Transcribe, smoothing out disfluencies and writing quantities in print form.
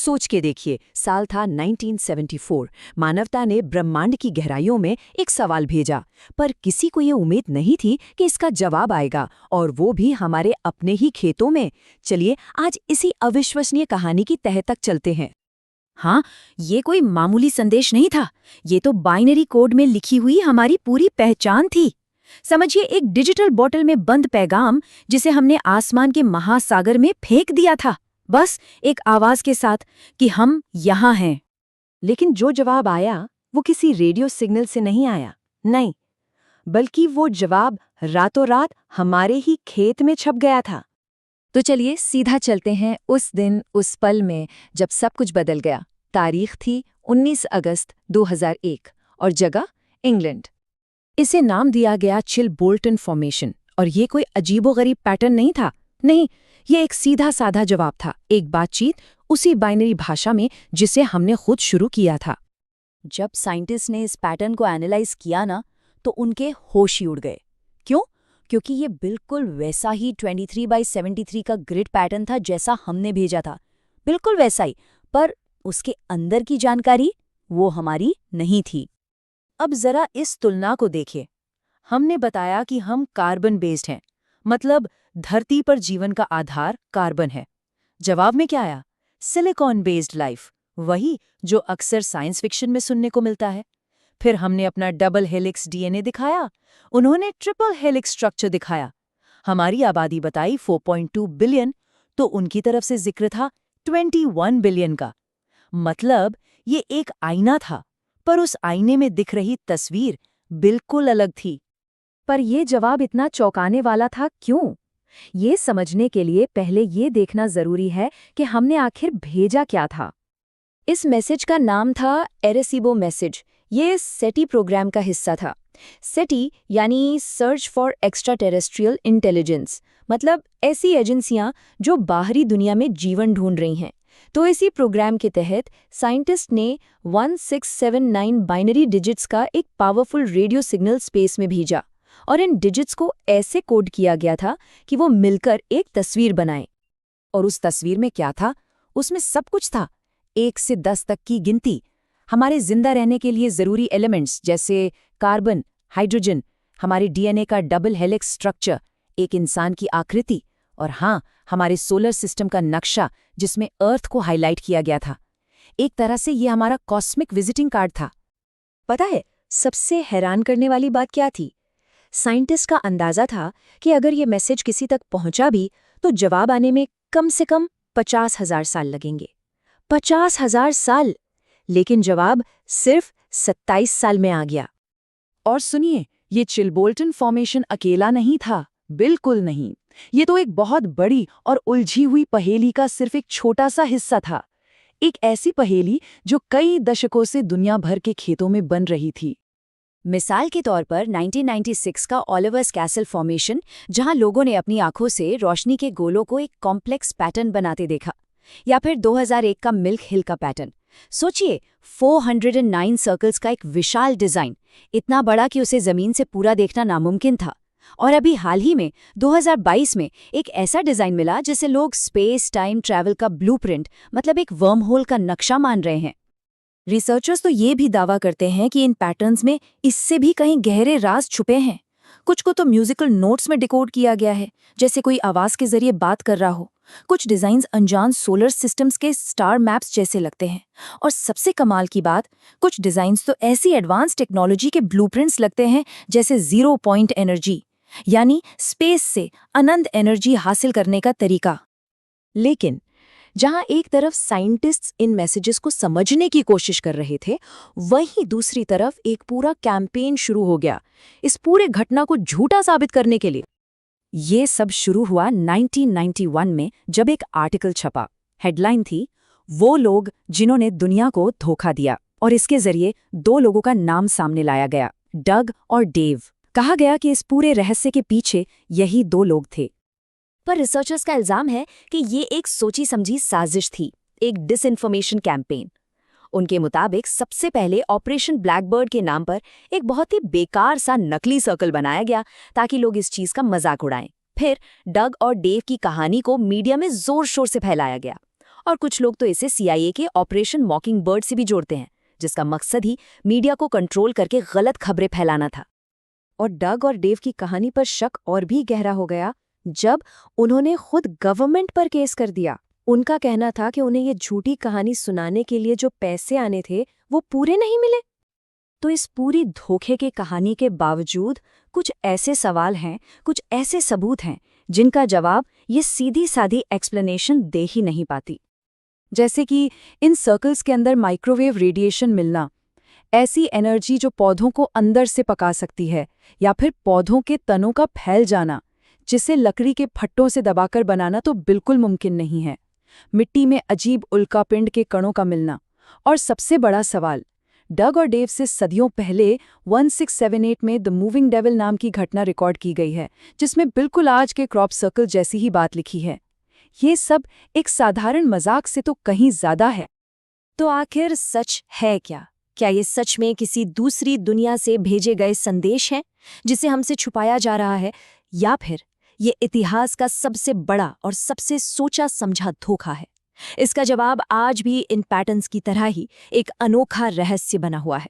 सोच के देखिए, साल था 1974। मानवता ने ब्रह्मांड की गहराइयों में एक सवाल भेजा, पर किसी को ये उम्मीद नहीं थी कि इसका जवाब आएगा, और वो भी हमारे अपने ही खेतों में। चलिए आज इसी अविश्वसनीय कहानी की तह तक चलते हैं। हाँ, ये कोई मामूली संदेश नहीं था। ये तो बाइनरी कोड में लिखी हुई हमारी पूरी पहचान थी। समझिए, एक डिजिटल बोतल में बंद पैगाम जिसे हमने आसमान के महासागर में फेंक दिया था, बस एक आवाज के साथ कि हम यहाँ हैं। लेकिन जो जवाब आया वो किसी रेडियो सिग्नल से नहीं आया, नहीं, बल्कि वो जवाब रातों रात हमारे ही खेत में छप गया था। तो चलिए सीधा चलते हैं उस दिन, उस पल में जब सब कुछ बदल गया। तारीख थी 19 अगस्त 2001 और जगह इंग्लैंड। इसे नाम दिया गया चिल बोल्टन फॉर्मेशन, और ये कोई अजीबोगरीब पैटर्न नहीं था। नहीं, ये एक सीधा साधा जवाब था, एक बातचीत उसी बाइनरी भाषा में जिसे हमने खुद शुरू किया था। जब साइंटिस्ट ने इस पैटर्न को एनालाइज किया ना, तो उनके होश ही उड़ गए। क्यों? क्योंकि ये बिल्कुल वैसा ही 23/73 का ग्रिड पैटर्न था जैसा हमने भेजा था, बिल्कुल वैसा ही, पर उसके अंदर की जानकारी वो हमारी नहीं थी। अब जरा इस तुलना को देखिए। हमने बताया कि हम कार्बन बेस्ड हैं, मतलब धरती पर जीवन का आधार कार्बन है। जवाब में क्या आया? सिलिकॉन बेस्ड लाइफ, वही जो अक्सर साइंस फिक्शन में सुनने को मिलता है। फिर हमने अपना डबल हेलिक्स डीएनए दिखाया, उन्होंने ट्रिपल हेलिक्स स्ट्रक्चर दिखाया। हमारी आबादी बताई 4.2 बिलियन, तो उनकी तरफ से जिक्र था 21 बिलियन का। मतलब ये एक आईना था, पर उस आईने में दिख रही तस्वीर बिल्कुल अलग थी। पर यह जवाब इतना चौंकाने वाला था क्यों? ये समझने के लिए पहले ये देखना जरूरी है कि हमने आखिर भेजा क्या था। इस मैसेज का नाम था एरेसीबो मैसेज। ये सेटी प्रोग्राम का हिस्सा था। सेटी यानी search for extra terrestrial intelligence, मतलब ऐसी एजेंसियां जो बाहरी दुनिया में जीवन ढूंढ रही हैं। तो इसी प्रोग्राम के तहत साइंटिस्ट ने 1679 बाइनरी डिजिट्स का एक पावरफुल रेडियो सिग्नल स्पेस में भेजा, और इन डिजिट्स को ऐसे कोड किया गया था कि वो मिलकर एक तस्वीर बनाए। और उस तस्वीर में क्या था? उसमें सब कुछ था, 1 से 10 तक की गिनती, हमारे जिंदा रहने के लिए जरूरी एलिमेंट्स जैसे कार्बन, हाइड्रोजन, हमारे डीएनए का डबल हेलिक्स स्ट्रक्चर, एक इंसान की आकृति, और हाँ, हमारे सोलर सिस्टम का नक्शा जिसमें अर्थ को हाईलाइट किया गया था। एक तरह से ये हमारा कॉस्मिक विजिटिंग कार्ड था। पता है, सबसे हैरान करने वाली बात क्या थी? साइंटिस्ट का अंदाजा था कि अगर ये मैसेज किसी तक पहुंचा भी तो जवाब आने में कम से कम 50,000 साल लगेंगे। 50,000 साल! लेकिन जवाब सिर्फ 27 साल में आ गया। और सुनिए, ये चिल बोल्टन फॉर्मेशन अकेला नहीं था, बिल्कुल नहीं। ये तो एक बहुत बड़ी और उलझी हुई पहेली का सिर्फ एक छोटा सा हिस्सा था। एक ऐसी पहेली जो कई दशकों से दुनिया भर के खेतों में बन रही थी। मिसाल के तौर पर 1996 का ओलिवर्स कैसल फॉर्मेशन, जहां लोगों ने अपनी आंखों से रोशनी के गोलों को एक कॉम्प्लेक्स पैटर्न बनाते देखा। या फिर 2001 का मिल्क हिल का पैटर्न। सोचिए, 409 सर्कल्स का एक विशाल डिजाइन, इतना बड़ा कि उसे जमीन से पूरा देखना नामुमकिन था। और अभी हाल ही में 2022 में एक ऐसा डिजाइन मिला जिसे लोग स्पेस टाइम ट्रैवल का ब्लूप्रिंट, मतलब एक वर्म होल का नक्शा मान रहे हैं। रिसर्चर्स तो ये भी दावा करते हैं कि इन पैटर्न्स में इससे भी कहीं गहरे राज छुपे हैं। कुछ को तो म्यूजिकल नोट्स में डिकोड किया गया है, जैसे कोई आवाज के जरिए बात कर रहा हो। कुछ डिजाइन्स अनजान सोलर सिस्टम्स के स्टार मैप्स जैसे लगते हैं। और सबसे कमाल की बात, कुछ डिजाइन्स तो ऐसी एडवांस टेक्नोलॉजी के ब्लूप्रिंट्स लगते हैं जैसे 0 पॉइंट एनर्जी, यानी स्पेस से अनंत एनर्जी हासिल करने का तरीका। लेकिन जहां एक तरफ साइंटिस्ट्स इन मैसेजेस को समझने की कोशिश कर रहे थे, वहीं दूसरी तरफ एक पूरा कैंपेन शुरू हो गया इस पूरे घटना को झूठा साबित करने के लिए। ये सब शुरू हुआ 1991 में, जब एक आर्टिकल छपा। हेडलाइन थी, वो लोग जिन्होंने दुनिया को धोखा दिया, और इसके जरिए 2 लोगों का नाम सामने लाया गया, डग और डेव। कहा गया कि इस पूरे रहस्य के पीछे यही 2 लोग थे। पर रिसर्चर्स का इल्जाम है कि ये एक सोची समझी साजिश थी, एक डिसइंफॉर्मेशन कैंपेन। उनके मुताबिक सबसे पहले ऑपरेशन ब्लैकबर्ड के नाम पर एक बहुत ही बेकार सा नकली सर्कल बनाया गया ताकि लोग इस चीज का मजाक उड़ाएं। फिर डग और डेव की कहानी को मीडिया में जोर शोर से फैलाया गया, और कुछ लोग तो इसे CIA के ऑपरेशन मॉकिंगबर्ड से भी जोड़ते हैं, जिसका मकसद ही मीडिया को कंट्रोल करके गलत खबरें फैलाना था। और डग और डेव की कहानी पर शक और भी गहरा हो गया जब उन्होंने खुद गवर्नमेंट पर केस कर दिया। उनका कहना था कि उन्हें ये झूठी कहानी सुनाने के लिए जो पैसे आने थे वो पूरे नहीं मिले। तो इस पूरी धोखे की कहानी के बावजूद कुछ ऐसे सवाल हैं, कुछ ऐसे सबूत हैं जिनका जवाब ये सीधी सादी एक्सप्लेनेशन दे ही नहीं पाती। जैसे कि इन सर्कल्स के अंदर माइक्रोवेव रेडिएशन मिलना, ऐसी एनर्जी जो पौधों को अंदर से पका सकती है, या फिर पौधों के तनों का फैल जाना जिसे लकड़ी के फट्टों से दबाकर बनाना तो बिल्कुल मुमकिन नहीं है। मिट्टी में अजीब उल्कापिंड के कणों का मिलना, और सबसे बड़ा सवाल, डग और डेव से सदियों पहले 1678 में द मूविंग डेविल नाम की घटना रिकॉर्ड की गई है, जिसमें बिल्कुल आज के क्रॉप सर्कल जैसी ही बात लिखी है। ये सब एक साधारण मजाक से तो कहीं ज्यादा है। तो आखिर सच है क्या? क्या ये सच में किसी दूसरी दुनिया से भेजे गए संदेश हैं जिसे हमसे छुपाया जा रहा है, या फिर ये इतिहास का सबसे बड़ा और सबसे सोचा समझा धोखा है? इसका जवाब आज भी इन पैटर्न्स की तरह ही एक अनोखा रहस्य बना हुआ है।